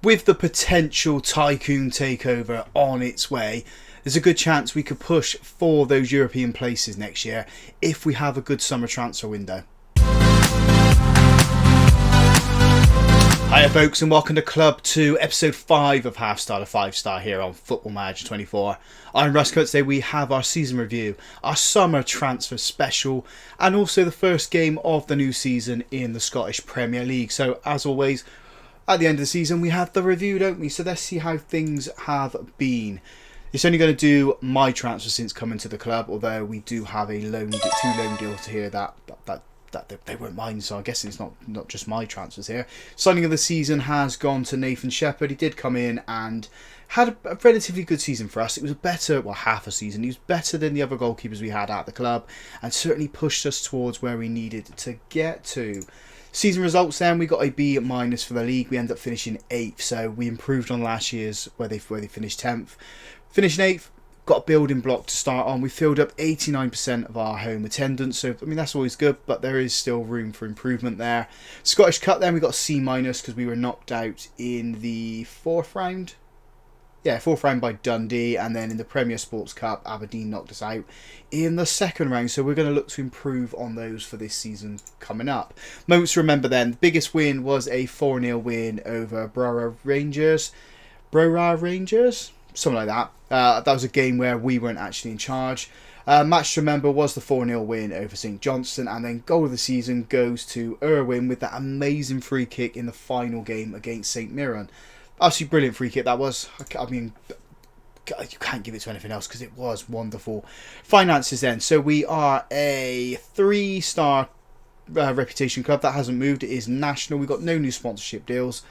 With the potential Tycoon takeover on its way, there's a good chance we could push for those European places next year if we have a good summer transfer window. Hiya folks, and welcome to Club 2, episode 5 of Half Star to 5 Star here on Football Manager 24. I'm Russ. Today we have our season review, our summer transfer special, and also the first game of the new season in the Scottish Premier League. So as always, at the end of the season we have the review, don't we? So let's see how things have been. It's only going to do my transfer since coming to the club, although we do have a two loan deals here that they weren't mine, so I guess it's not just my transfers here. Signing of the season has gone to Nathan Shepherd. He did come in and had a relatively good season for us. It was a better, half a season. He was better than the other goalkeepers we had at the club and certainly pushed us towards where we needed to get to. Season results then, we got a B- for the league. We ended up finishing 8th, so we improved on last year's where they finished 10th. Finishing 8th, got a building block to start on. We filled up 89% of our home attendance, so I mean that's always good, but there is still room for improvement there. Scottish Cup then, we got a C- because we were knocked out in the fourth round by Dundee, and then in the Premier Sports Cup Aberdeen knocked us out in the second round, so we're going to look to improve on those for this season coming up. Moments to remember then, the biggest win was a 4-0 win over Brora Rangers, something like that. That was a game where we weren't actually in charge. Match to remember was the 4-0 win over St Johnstone, and then goal of the season goes to Irwin with that amazing free kick in the final game against St Mirren. Absolutely brilliant free kick that was. I mean, you can't give it to anything else because it was wonderful. Finances then. So we are a 3-star reputation club that hasn't moved. It is national. We've got no new sponsorship deals.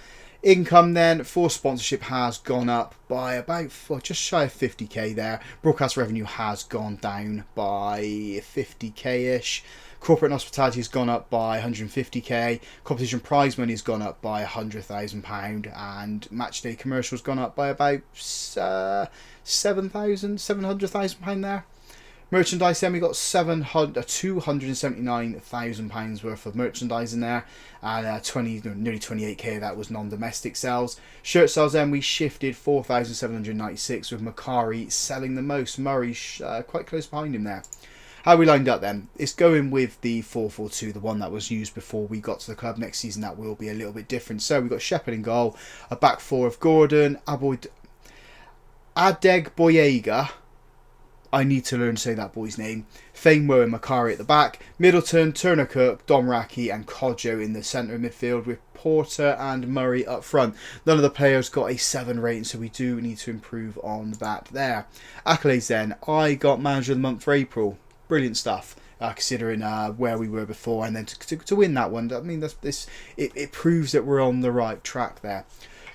Income then for sponsorship has gone up by about just shy of 50k there. Broadcast revenue has gone down by 50k-ish. Corporate and hospitality has gone up by 150k. Competition prize money has gone up by £100,000, and match day commercials gone up by about £700,000 there. Merchandise then, we got £279,000 worth of merchandise in there, and nearly 28k that was non-domestic sales. Shirt sales then, we shifted 4,796 with Macari selling the most. Murray quite close behind him there. How we lined up then? It's going with the 4-4-2, the one that was used before we got to the club. Next season that will be a little bit different. So we've got Shepherd in goal, a back four of Gordon, Adegboyega. I need to learn to say that boy's name. Fainwo and Macari at the back. Middleton, Turner Cook, Domraki and Kodjo in the centre of midfield with Porter and Murray up front. None of the players got a 7 rating, so we do need to improve on that there. Accolades then. I got Manager of the Month for April. Brilliant stuff. Considering where we were before, and then to win that one, I mean, it proves that we're on the right track there.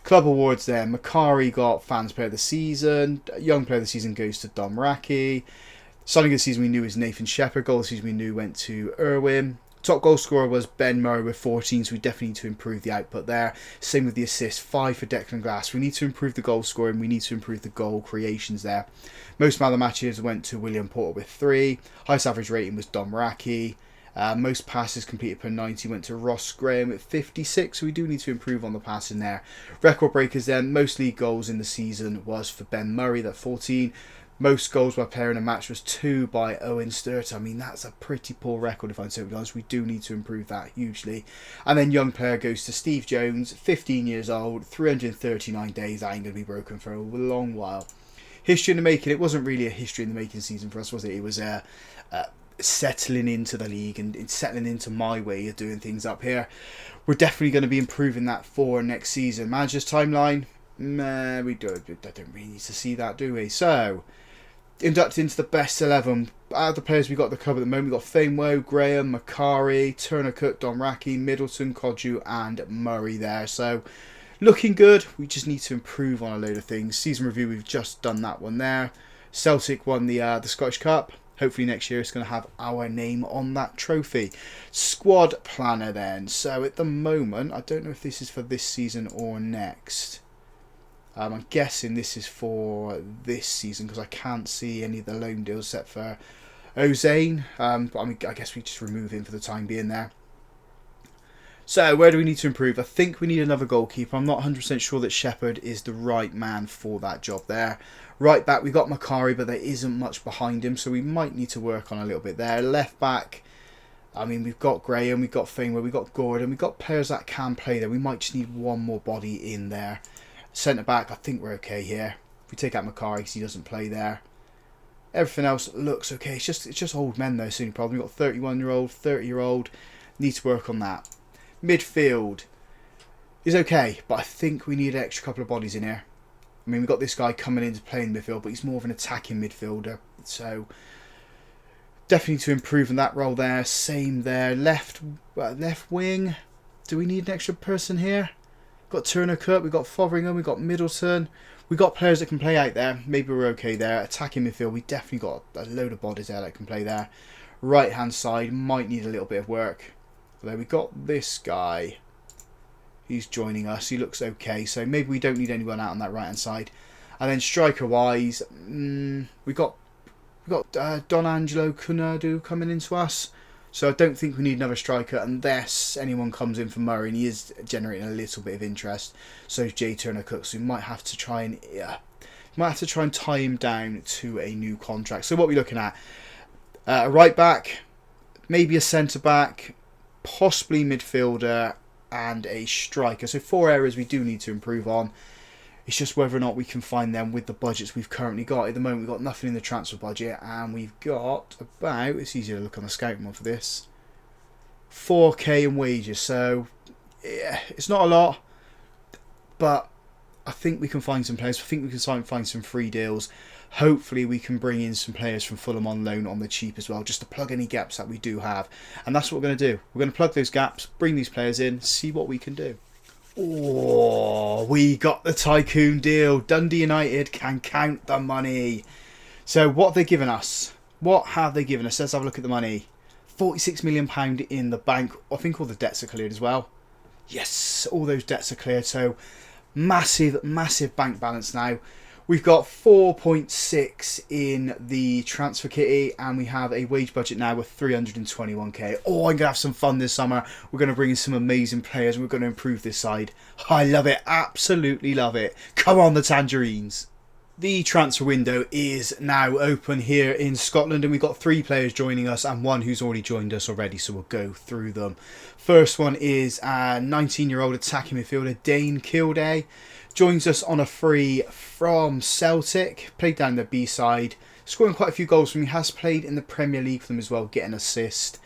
Club awards there. Macari got Fans Player of the Season. Young Player of the Season goes to Domraki. Signing of the season we knew was Nathan Shepherd. Goal of the season we knew went to Irwin. Top goal scorer was Ben Murray with 14, so we definitely need to improve the output there. Same with the assists, 5 for Declan Glass. We need to improve the goal scoring, we need to improve the goal creations there. Most man of the matches went to William Porter with 3. Highest average rating was Domraki. Most passes completed per 90 went to Ross Graham with 56, so we do need to improve on the passing there. Record breakers then, most league goals in the season was for Ben Murray, that 14. Most goals by player in a match was 2 by Owen Sturt. I mean, that's a pretty poor record if I'm totally honest. We do need to improve that hugely. And then young player goes to Steve Jones, 15 years old, 339 days. That ain't going to be broken for a long while. History in the making. It wasn't really a history in the making season for us, was it? It was settling into the league and settling into my way of doing things up here. We're definitely going to be improving that for next season. Manager's timeline? Nah, we don't really need to see that, do we? So, inducted into the best 11. Out of the players we got at the club at the moment, we got Fainwo, Graham, Macari, Turner Cook, Domraki, Middleton, Kodju and Murray there. So, looking good. We just need to improve on a load of things. Season review, we've just done that one there. Celtic won the Scottish Cup. Hopefully next year it's going to have our name on that trophy. Squad planner then. So at the moment, I don't know if this is for this season or next. I'm guessing this is for this season because I can't see any of the loan deals set for Ozane. But I mean, I guess we just remove him for the time being there. So, where do we need to improve? I think we need another goalkeeper. I'm not 100% sure that Shepherd is the right man for that job there. Right back, we got Makari, but there isn't much behind him, so we might need to work on a little bit there. Left back, I mean, we've got Graham, we've got Fainwell, we've got Gordon, we've got players that can play there. We might just need one more body in there. Centre back, I think we're okay here. If we take out Makari because he doesn't play there. Everything else looks okay. It's just old men though, so the problem. We've got 31-year-old, 30-year-old. Need to work on that. Midfield is okay, but I think we need an extra couple of bodies in here. I mean, we've got this guy coming in to play in midfield, but he's more of an attacking midfielder. So, definitely to improve in that role there. Same there. Left wing. Do we need an extra person here? We've got Turner Cup, we've got Fotheringham, we've got Middleton. We've got players that can play out there. Maybe we're okay there. Attacking midfield, we definitely got a load of bodies there that can play there. Right hand side might need a little bit of work. Although we got this guy. He's joining us. He looks okay. So maybe we don't need anyone out on that right hand side. And then striker wise, we got Don Angelo Cunardo coming into us. So I don't think we need another striker unless anyone comes in for Murray, and he is generating a little bit of interest. So is Jay Turner Cook. So we might have to try and tie him down to a new contract. So what are we looking at? A right back, maybe a centre back, possibly midfielder, and a striker. So 4 areas we do need to improve on. It's just whether or not we can find them with the budgets we've currently got. At the moment, we've got nothing in the transfer budget, and we've got about, it's easier to look on the scouting one for this, 4k in wages. So, yeah, it's not a lot, but I think we can find some players. I think we can find some free deals. Hopefully, we can bring in some players from Fulham on loan on the cheap as well, just to plug any gaps that we do have. And that's what we're going to do. We're going to plug those gaps, bring these players in, see what we can do. Oh, we got the Tycoon deal. Dundee United can count the money. So what have they given us? What have they given us? Let's have a look at the money. £46 million in the bank. I think all the debts are cleared as well. Yes, all those debts are cleared. So massive, massive bank balance now. We've got 4.6 in the transfer kitty, and we have a wage budget now of 321k. Oh, I'm going to have some fun this summer. We're going to bring in some amazing players, and we're going to improve this side. I love it. Absolutely love it. Come on, the Tangerines. The transfer window is now open here in Scotland, and we've got 3 players joining us and 1 who's already joined us already, so we'll go through them. First one is a 19-year-old attacking midfielder, Dane Kilday. Joins us on a free from Celtic. Played down the B-side. Scoring quite a few goals from him. He has played in the Premier League for them as well, getting assist.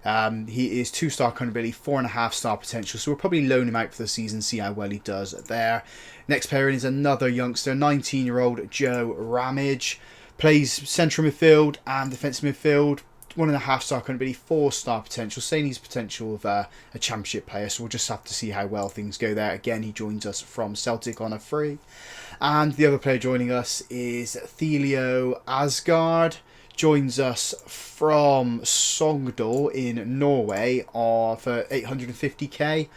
He is 2-star current ability, 4.5-star potential. So we'll probably loan him out for the season, see how well he does there. Next player is another youngster, 19-year-old Joe Ramage. Plays central midfield and defensive midfield. 1.5-star current ability, 4-star potential. Saying he's potential of a championship player, so we'll just have to see how well things go there. Again, he joins us from Celtic on a free. And the other player joining us is Thelio Asgard. Joins us from Sogndal in Norway for 850k.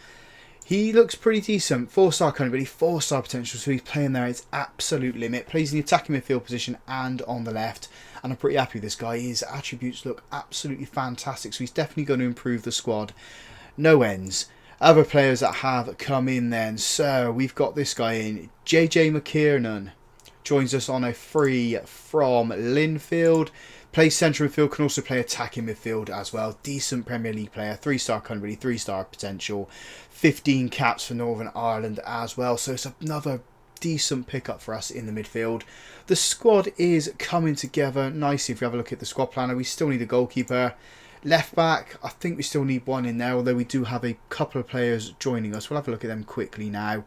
He looks pretty decent. 4-star current ability, 4-star potential, so he's playing there at its absolute limit. Plays in the attacking midfield position and on the left. And I'm pretty happy with this guy. His attributes look absolutely fantastic, so he's definitely going to improve the squad. No ends. Other players that have come in then. So we've got this guy in. JJ McKiernan joins us on a free from Linfield. Plays central midfield, can also play attacking midfield as well. Decent Premier League player. 3-star current ability, 3-star potential. 15 caps for Northern Ireland as well. So it's another decent pickup for us in the midfield. The squad is coming together nicely. If we have a look at the squad planner, we still need a goalkeeper. Left back, I think we still need one in there, although we do have a couple of players joining us. We'll have a look at them quickly now.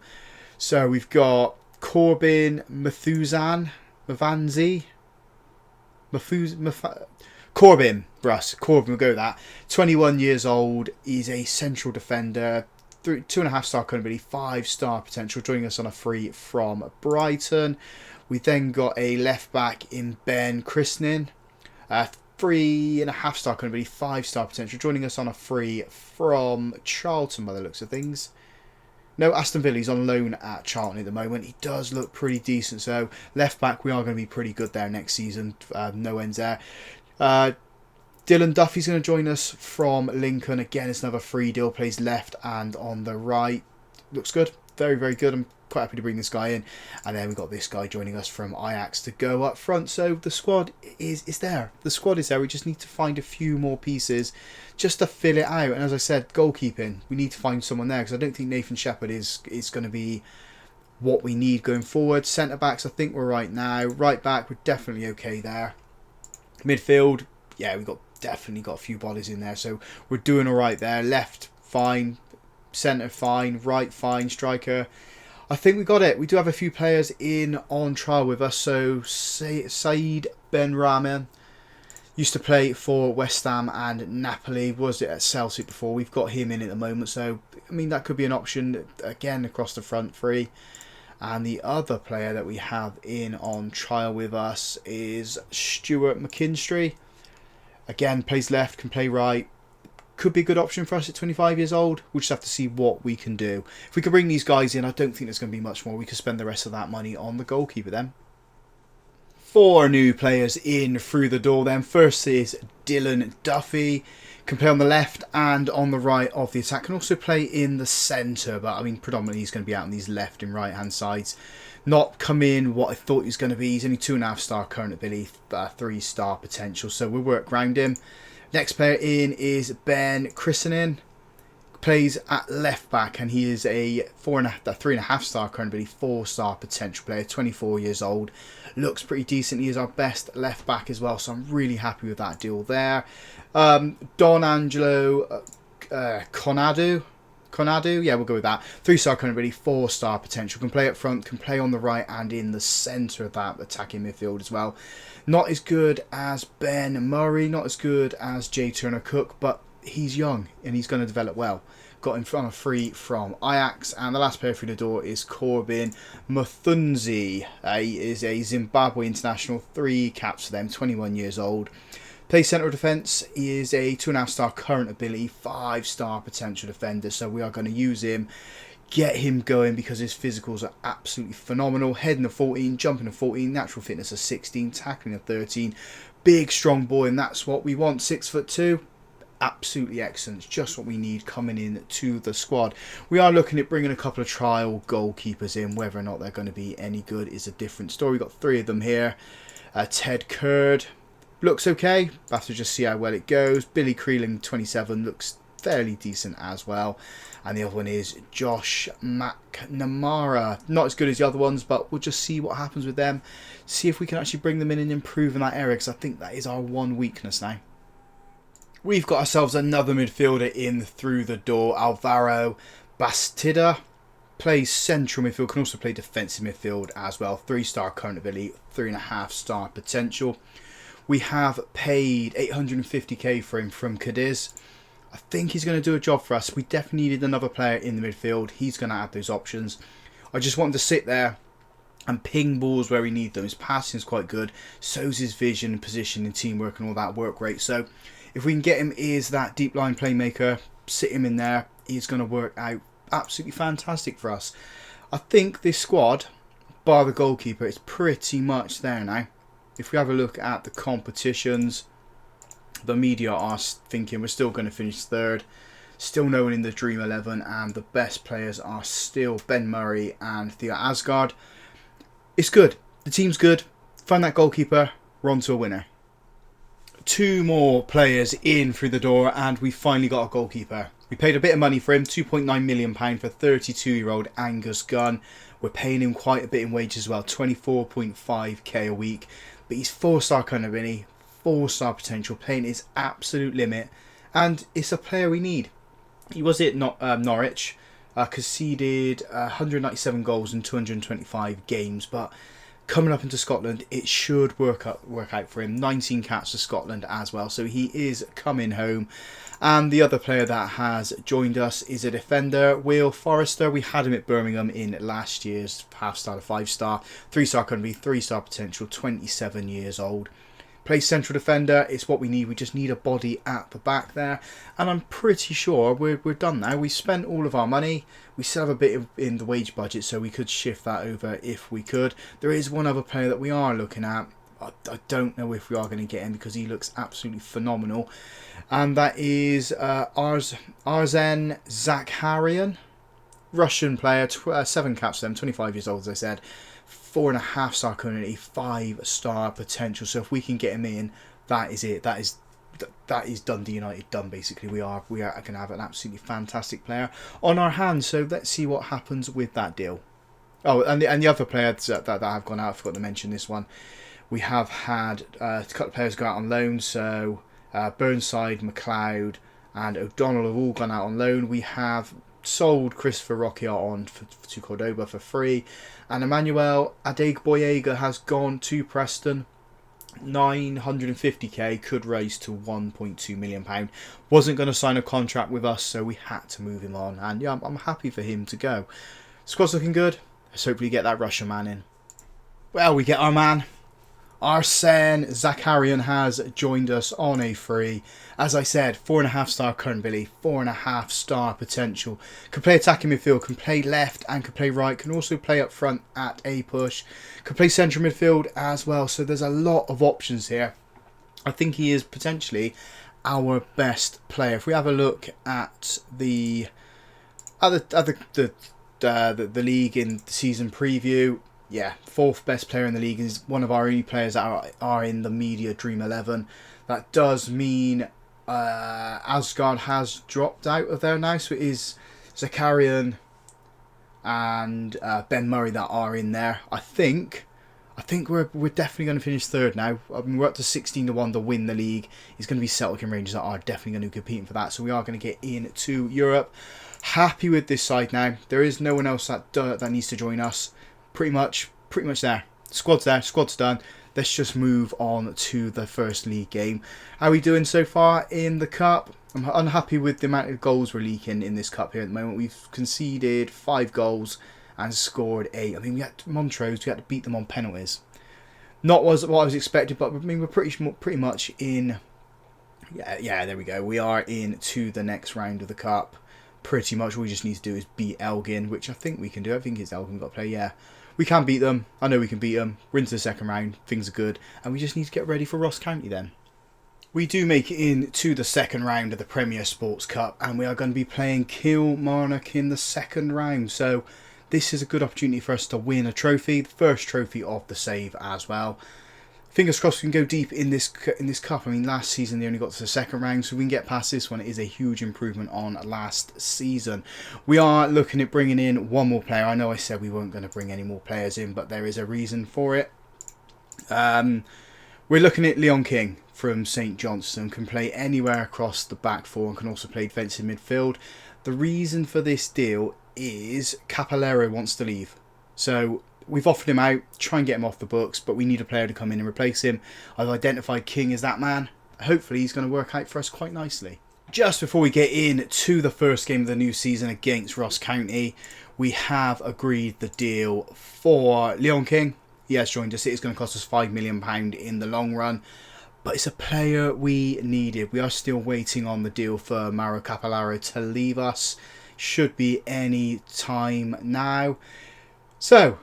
So we've got Corbin Mavanzi. Corbin, Russ. Corbin, we'll go with that. 21 years old. He's a central defender. 2.5-star current ability, 5-star potential. Joining us on a free from Brighton. We then got a left back in Ben Christening. 3.5-star current ability, 5-star potential. Joining us on a free from Charlton by the looks of things. No, Aston Villa. He's on loan at Charlton at the moment. He does look pretty decent. So left back, we are going to be pretty good there next season. No ends there. Dylan Duffy's going to join us from Lincoln. Again, it's another free deal. Plays left and on the right. Looks good. Very, very good. I'm quite happy to bring this guy in. And then we've got this guy joining us from Ajax to go up front. So the squad is there. The squad is there. We just need to find a few more pieces just to fill it out. And as I said, goalkeeping. We need to find someone there because I don't think Nathan Shepherd is going to be what we need going forward. Centre-backs, I think we're right now. Right back, we're definitely okay there. Midfield, yeah, we've definitely got a few bodies in there, so we're doing all right there. Left, fine. Centre, fine. Right, fine. Striker, I think we got it. We do have a few players in on trial with us. So Saeed Ben Rahman used to play for West Ham and Napoli. Was it at Celtic before? We've got him in at the moment, so I mean that could be an option again across the front three. And the other player that we have in on trial with us is Stuart McKinstry. Again, plays left, can play right. Could be a good option for us at 25 years old. We'll just have to see what we can do. If we could bring these guys in, I don't think there's going to be much more. We could spend the rest of that money on the goalkeeper then. 4 new players in through the door then. First is Dylan Duffy. Can play on the left and on the right of the attack. Can also play in the centre, but I mean predominantly he's going to be out on these left and right hand sides. Not come in what I thought he was going to be. He's only 2.5 star current ability, 3 star potential, so we'll work around him. Next player in is Ben Christening. Plays at left back and he is a 3.5 star current ability, 4 star potential player, 24 years old. Looks pretty decent. He is our best left back as well, so I'm really happy with that deal there. Don Angelo Conadu, yeah, we'll go with that. 3 star current ability, 4 star potential. Can play up front, can play on the right and in the centre of that attacking midfield as well. Not as good as Ben Murray, not as good as Jay Turner-Cook, but he's young and he's going to develop well. Got him on a free from Ajax. And the last player through the door is Corbin Muthunzi. He is a Zimbabwe international, 3 caps for them, 21 years old. Plays central defence. He is a 2.5 star current ability, 5 star potential defender. So we are going to use him, get him going because his physicals are absolutely phenomenal. Heading to 14, jumping to 14, natural fitness of 16, tackling of 13. Big strong boy, and that's what we want. 6'2". Absolutely excellent. It's just what we need coming in to the squad. We are looking at bringing a couple of trial goalkeepers in. Whether or not they're going to be any good is a different story. We've got 3 of them here. Ted Curd looks okay. Have to just see how well it goes. Billy Creeling, 27, looks fairly decent as well. And the other one is Josh McNamara. Not as good as the other ones, but we'll just see what happens with them. See if we can actually bring them in and improve in that area, because I think that is our one weakness now. We've got ourselves another midfielder in through the door. Alvaro Bastida plays central midfield, can also play defensive midfield as well. 3 star current ability, 3.5 star potential. We have paid 850k for him from Cadiz. I think he's going to do a job for us. We definitely needed another player in the midfield. He's going to add those options. I just want him to sit there and ping balls where we need them. His passing is quite good. So's his vision, position and teamwork and all that work rate. So if we can get him as that deep line playmaker, sit him in there, he's going to work out absolutely fantastic for us. I think this squad, bar the goalkeeper, is pretty much there now. If we have a look at the competitions, the media are thinking we're still going to finish 3rd. Still no one in the Dream 11, and the best players are still Ben Murray and Theo Asgard. It's good. The team's good. Find that goalkeeper. We're on to a winner. 2 more players in through the door, and we finally got a goalkeeper. We paid a bit of money for him, £2.9 million for 32-year-old Angus Gunn. We're paying him quite a bit in wages as well, 24.5k a week. But he's 4 star current ability, 4 star potential, playing his absolute limit, and it's a player we need. He was at Norwich, conceded 197 goals in 225 games, but coming up into Scotland, it should work out for him. 19 caps for Scotland as well, so he is coming home. And the other player that has joined us is a defender, Will Forrester. We had him at Birmingham in last year's half star to 5 star, 3 star currently, 3 star potential, 27 years old. Plays central defender. It's what we need. We just need a body at the back there, and I'm pretty sure we're done now. We spent all of our money. We still have a bit in the wage budget, so we could shift that over if we could. There is one other player that we are looking at, I don't know if we are going to get him because he looks absolutely phenomenal. And that is Arzen Zakharian, Russian player, 7 caps for them, 25 years old, as I said. 4.5 star currently, 5-star potential. So if we can get him in, that is it. That is Dundee United done, basically. We are going to have an absolutely fantastic player on our hands. So let's see what happens with that deal. Oh, and the other players that have gone out, I forgot to mention this one. We have had a couple of players go out on loan. So Burnside, McLeod and O'Donnell have all gone out on loan. We have sold Christopher Roccat on to Cordoba for free. And Emmanuel Adegboyega has gone to Preston. 950k, could raise to £1.2 million. Wasn't going to sign a contract with us, so we had to move him on. And yeah, I'm happy for him to go. Squad's looking good. Let's hopefully get that Russian man in. Well, we get our man. Arzen Zakharian has joined us on a free. As I said, 4.5 star current ability, 4.5 star potential. Can play attacking midfield, can play left and can play right. Can also play up front at a push. Can play central midfield as well. So there's a lot of options here. I think he is potentially our best player. If we have a look at the league in the season preview. Yeah, 4th best player in the league, is one of our only players that are in the media Dream 11. That does mean Asgard has dropped out of there now, so it is Zakarian and Ben Murray that are in there. I think we're definitely going to finish 3rd now. I mean, we're up to 16-1 to win the league. It's going to be Celtic and Rangers that are definitely going to be competing for that, so we are going to get into Europe. Happy with this side now. There is no one else that needs to join us. Pretty much there. Squad's there. Squad's done. Let's just move on to the first league game. How are we doing so far in the cup? I'm unhappy with the amount of goals we're leaking in this cup here at the moment. We've conceded 5 goals and scored 8. I mean, we had Montrose. We had to beat them on penalties. Not what I was expecting, but I mean, we're pretty much in. Yeah, there we go. We are into the next round of the cup. Pretty much all we just need to do is beat Elgin, which I think we can do. I think it's Elgin got to play, yeah. We can beat them. I know we can beat them. We're into the second round. Things are good. And we just need to get ready for Ross County then. We do make it into the second round of the Premier Sports Cup. And we are going to be playing Kilmarnock in the second round. So this is a good opportunity for us to win a trophy. The first trophy of the save as well. Fingers crossed we can go deep in this cup. I mean, last season they only got to the second round, so we can get past this one. It is a huge improvement on last season. We are looking at bringing in one more player. I know I said we weren't going to bring any more players in, but there is a reason for it. We're looking at Leon King from St Johnstone. Can play anywhere across the back four and can also play defensive midfield. The reason for this deal is Capolero wants to leave. So we've offered him out, try and get him off the books, but we need a player to come in and replace him. I've identified King as that man. Hopefully he's going to work out for us quite nicely. Just before we get into the first game of the new season against Ross County, we have agreed the deal for Leon King. He has joined us. It is going to cost us £5 million in the long run, but it's a player we needed. We are still waiting on the deal for Mauro Capolaro to leave us. Should be any time now. So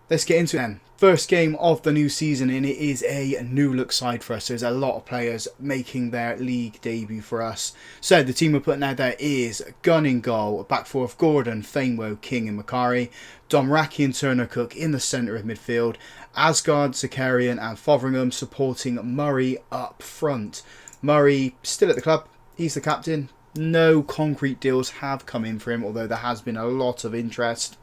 let's get into it then. First game of the new season, and it is a new look side for us. There's a lot of players making their league debut for us. So the team we're putting out there is Gunn in goal, back four of Gordon, Fainwo, King and Macari, Domraki and Turner Cook in the centre of midfield, Asgard, Zakarian and Fotheringham supporting Murray up front. Murray still at the club, he's the captain. No concrete deals have come in for him, although there has been a lot of interest.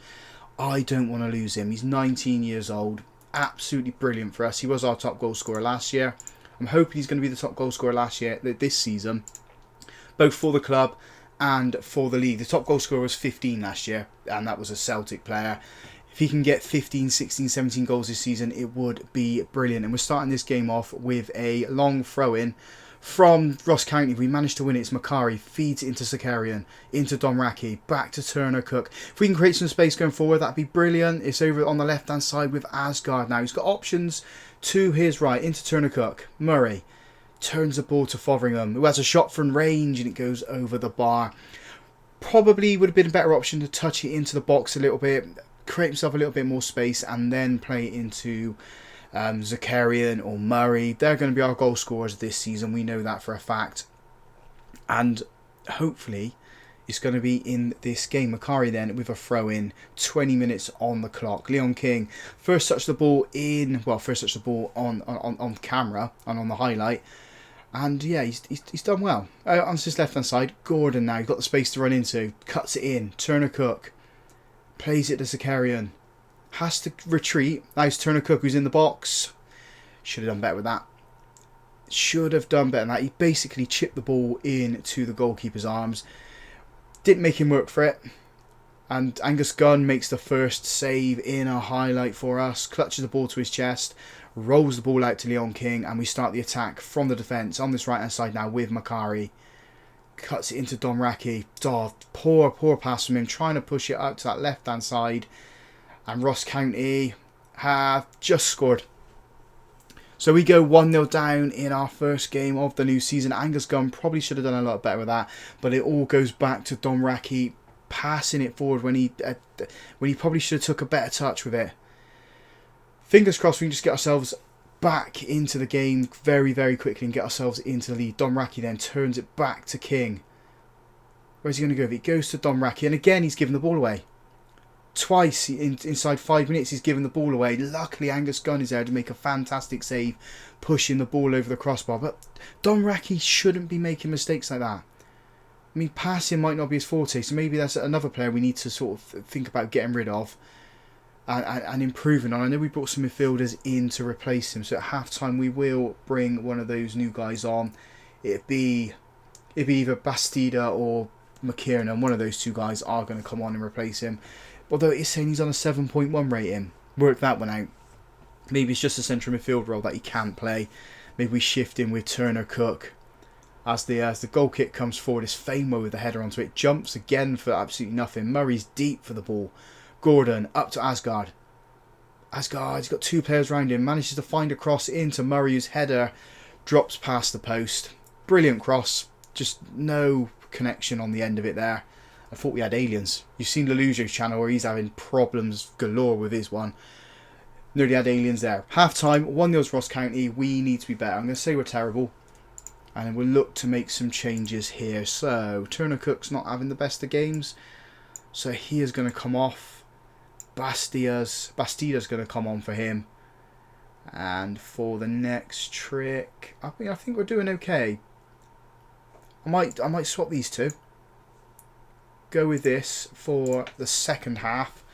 I don't want to lose him. He's 19 years old. Absolutely brilliant for us. He was our top goal scorer last year. I'm hoping he's going to be the top goal scorer this season, both for the club and for the league. The top goal scorer was 15 last year, and that was a Celtic player. If he can get 15, 16, 17 goals this season, it would be brilliant. And we're starting this game off with a long throw-in from Ross County. We managed to win it. It's Macari, feeds it into Zakarian, into Domraki, back to Turner Cook. If we can create some space going forward, that'd be brilliant. It's over on the left-hand side with Asgard now. He's got options to his right, into Turner Cook. Murray turns the ball to Fotheringham, who has a shot from range, and it goes over the bar. Probably would have been a better option to touch it into the box a little bit, create himself a little bit more space, and then play it into Zakarian or Murray. They're going to be our goal scorers this season. We know that for a fact. And hopefully it's going to be in this game. Macari then with a throw in, 20 minutes on the clock. Leon King first touched the ball on camera and on the highlight. And yeah, he's done well. On his left hand side, Gordon now, he's got the space to run into, cuts it in, Turner Cook, plays it to Zakarian, has to retreat. Now it's Turner Cook who's in the box. Should have done better with that. Should have done better than that. He basically chipped the ball into the goalkeeper's arms. Didn't make him work for it. And Angus Gunn makes the first save in a highlight for us. Clutches the ball to his chest. Rolls the ball out to Leon King. And we start the attack from the defence on this right hand side now with Macari. Cuts it into Domraki. Oh, poor pass from him. Trying to push it out to that left hand side. And Ross County have just scored. So we go 1-0 down in our first game of the new season. Angus Gunn probably should have done a lot better with that. But it all goes back to Domraki passing it forward when he probably should have took a better touch with it. Fingers crossed we can just get ourselves back into the game very, very quickly and get ourselves into the lead. Domraki then turns it back to King. Where's he going to go? He goes to Domraki and again he's given the ball away. Twice inside 5 minutes he's given the ball away. Luckily Angus Gunn is there to make a fantastic save, pushing the ball over the crossbar. But Domraki shouldn't be making mistakes like that. I mean, passing might not be his forte, so maybe that's another player we need to sort of think about getting rid of and improving on. I know we brought some midfielders in to replace him, so at half-time we will bring one of those new guys on. It'd be either Bastida or McKiernan. One of those two guys are going to come on and replace him. Although it is saying he's on a 7.1 rating. Work that one out. Maybe it's just a central midfield role that he can't play. Maybe we shift in with Turner Cook. As the goal kick comes forward, it's Famewell with the header onto it. Jumps again for absolutely nothing. Murray's deep for the ball. Gordon up to Asgard. Asgard, he's got two players around him. Manages to find a cross into Murray, whose header drops past the post. Brilliant cross. Just no connection on the end of it there. I thought we had aliens. You've seen Lelujo's channel where he's having problems galore with his one. Nearly had aliens there. Half time, 1-0 Ross County. We need to be better. I'm going to say we're terrible. And we'll look to make some changes here. So, Turner Cook's not having the best of games. So he is going to come off. Bastida's going to come on for him. And for the next trick, I think we're doing okay. I might swap these two. Go with this for the second half.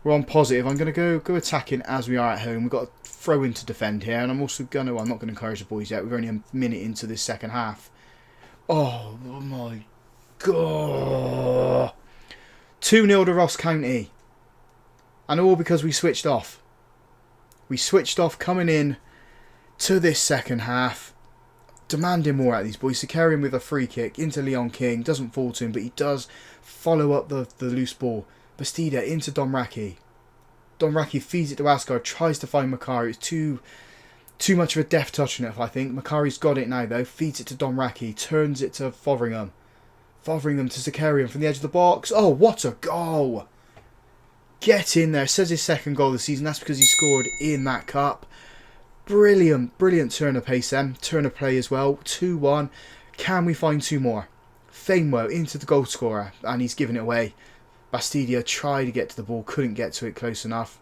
We're on positive. I'm going to go attacking as we are at home. We've got to throw in to defend here. And I'm also going to... I'm not going to encourage the boys yet. We're only a minute into this second half. Oh my God. 2-0 to Ross County. And all because we switched off. We switched off coming in to this second half. Demanding more out of these boys. Zakarian with a free kick into Leon King. Doesn't fall to him, but he does follow up the loose ball. Bastida into Domraki. Domraki feeds it to Asgard. Tries to find Macari. It's too much of a deft touch on it, I think. Macari's got it now, though. Feeds it to Domraki. Turns it to Fotheringham. Fotheringham to Zakarian from the edge of the box. Oh, what a goal! Get in there. Says his second goal of the season. That's because he scored in that cup. Brilliant turn of pace then. Turn of play as well. 2-1. Can we find two more? Famewell into the goal scorer. And he's given it away. Bastidia tried to get to the ball. Couldn't get to it close enough.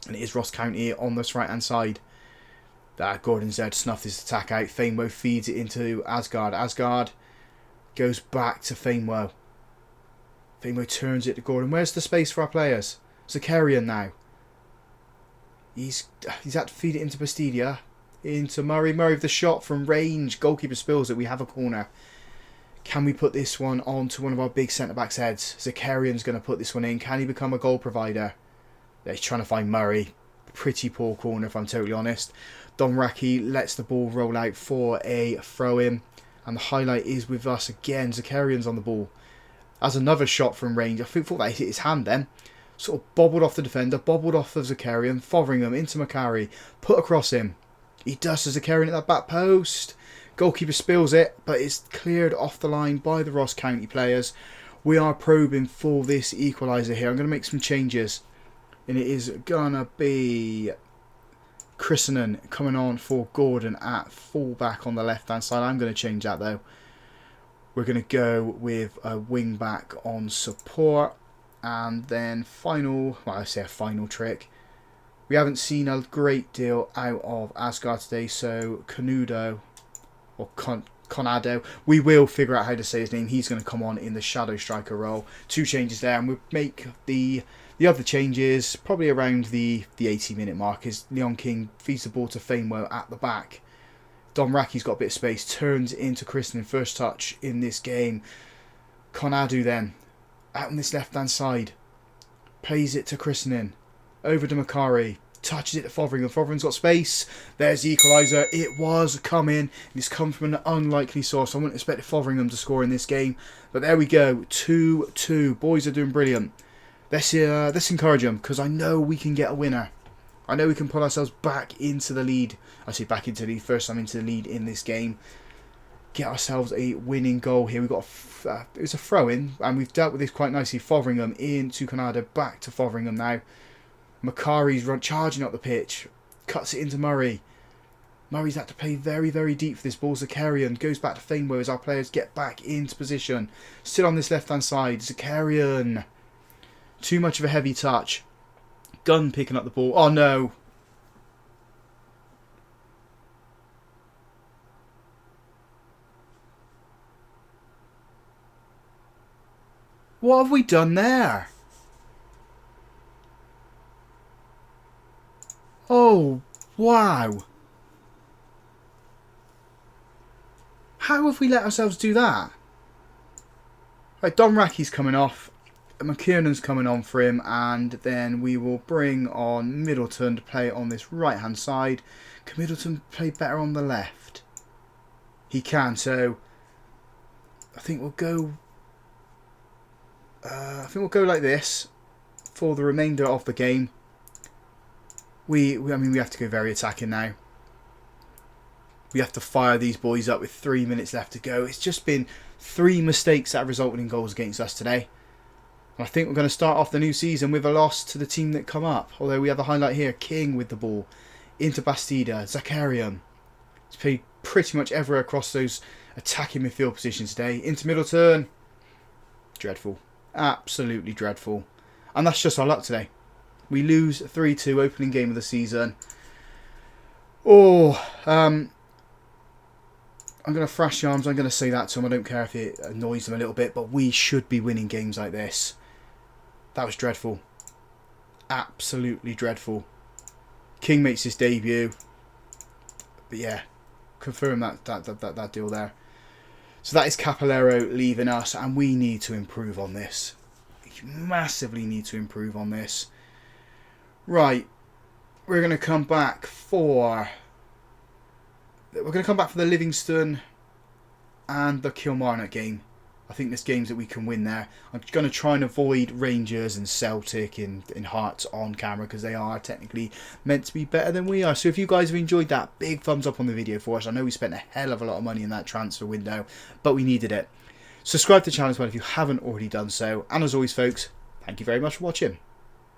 And it is Ross County on this right hand side. Gordon's there to snuff this attack out. Famewell feeds it into Asgard. Asgard goes back to Famewell. Famewell turns it to Gordon. Where's the space for our players? Zakarian now. He's had to feed it into Bastidia. Into Murray. Murray with the shot from range. Goalkeeper spills it. We have a corner. Can we put this one onto one of our big centre-backs' heads? Zakarian's going to put this one in. Can he become a goal provider? Yeah, he's trying to find Murray. Pretty poor corner, if I'm totally honest. Domraki lets the ball roll out for a throw-in. And the highlight is with us again. Zakarian's on the ball. As another shot from range. I thought that hit his hand then. Sort of bobbled off the defender, bobbled off of Zakarian, Fotheringham into Macari, put across him. He does to Zakarian at that back post. Goalkeeper spills it, but it's cleared off the line by the Ross County players. We are probing for this equaliser here. I'm going to make some changes. And it is going to be Christening coming on for Gordon at fullback on the left-hand side. I'm going to change that though. We're going to go with a wing-back on support. And then final, well, I say a final trick. We haven't seen a great deal out of Asgard today, so Canudo, or Conado, we will figure out how to say his name. He's going to come on in the Shadow Striker role. 2 changes there, and we'll make the other changes probably around the 80-minute mark. As Leon King feeds the ball to Famewell at the back. Dom Raki's got a bit of space, turns into Christening, first touch in this game. Conadu then, out on this left-hand side, plays it to Christening, over to Macari, touches it to Fotheringham. Fotheringham's got space. There's the equaliser. It was coming. It's come from an unlikely source. I wouldn't expect Fotheringham to score in this game. But there we go. 2-2. Boys are doing brilliant. Let's encourage them, because I know we can get a winner. I know we can pull ourselves back into the lead. I say back into the lead. First time into the lead in this game. Get ourselves a winning goal here. We've got it was a throw-in, and we've dealt with this quite nicely. Fotheringham into Canada. Back to Fotheringham now. Macari's charging up the pitch, cuts it into Murray. Murray's had to play very, very deep for this ball. Zakarian goes back to Famewell as our players get back into position. Still on this left-hand side, Zakarian. Too much of a heavy touch. Gunn picking up the ball. Oh no. What have we done there? Oh, wow. How have we let ourselves do that? Right, Don Raki's coming off. McKiernan's coming on for him. And then we will bring on Middleton to play on this right-hand side. Can Middleton play better on the left? He can, so I think we'll go... like this for the remainder of the game. I mean, we have to go very attacking now. We have to fire these boys up with 3 minutes left to go. It's just been 3 mistakes that have resulted in goals against us today. And I think we're going to start off the new season with a loss to the team that come up. Although we have a highlight here. King with the ball. Into Bastida. Zakarian. He's played pretty much everywhere across those attacking midfield positions today. Into Middleton. Dreadful. Absolutely dreadful. And that's just our luck today. We lose 3-2, opening game of the season. Oh, I'm going to thrash the arms. I'm going to say that to them. I don't care if it annoys them a little bit, but we should be winning games like this. That was dreadful. Absolutely dreadful. King makes his debut. But yeah, confirm that deal there. So that is Capolero leaving us, and we need to improve on this. We massively need to improve on this. Right, we're going to come back for... We're going to come back for the Livingston and the Kilmarnock game. I think there's games that we can win there. I'm going to try and avoid Rangers and Celtic in Hearts on camera, because they are technically meant to be better than we are. So if you guys have enjoyed that, big thumbs up on the video for us. I know we spent a hell of a lot of money in that transfer window, but we needed it. Subscribe to the channel as well if you haven't already done so. And as always, folks, thank you very much for watching.